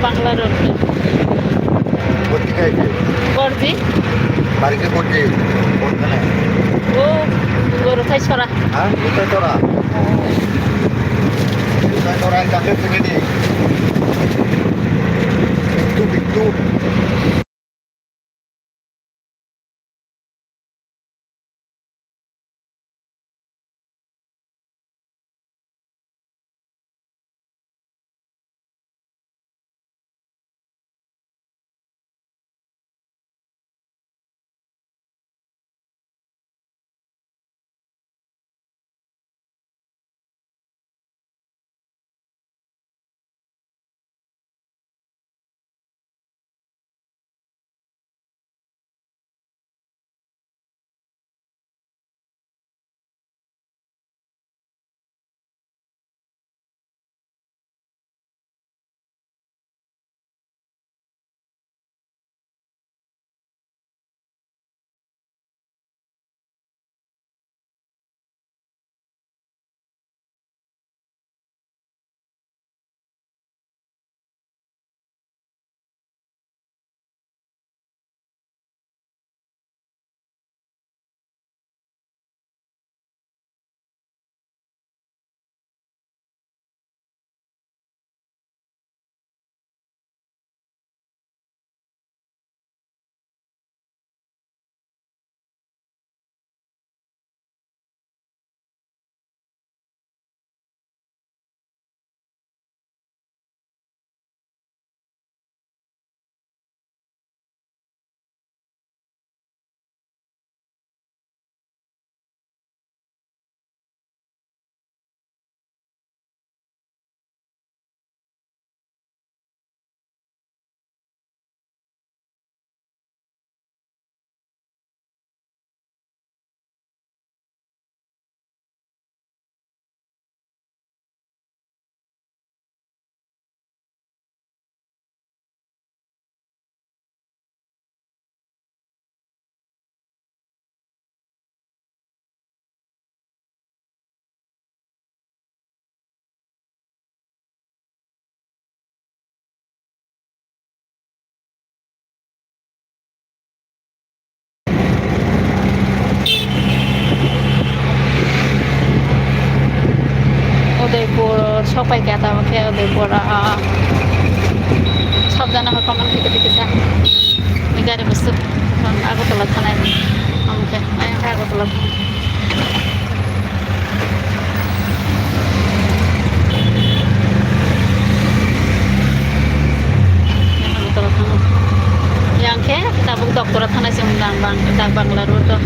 Bangla road কোথেকে আছে গর্জি বাড়িতে করছে কোনখানে ও গরুখাই ছড়া হ্যাঁ কোথায় তোরা কোথায় তোরা কাকে থেকে নি বিট্টু বিট্টু উদয়পুর সবাইকে আমাকে উদয়পুর সাবধানে হয় কমান থেকে দিতেছে আমি গাড়ি বসতে আগরতলা থানায় আমাকে আগরতলা আগরতলা থানা yang ke tabung dokter tanah sing bang bang kita bang lalu tuh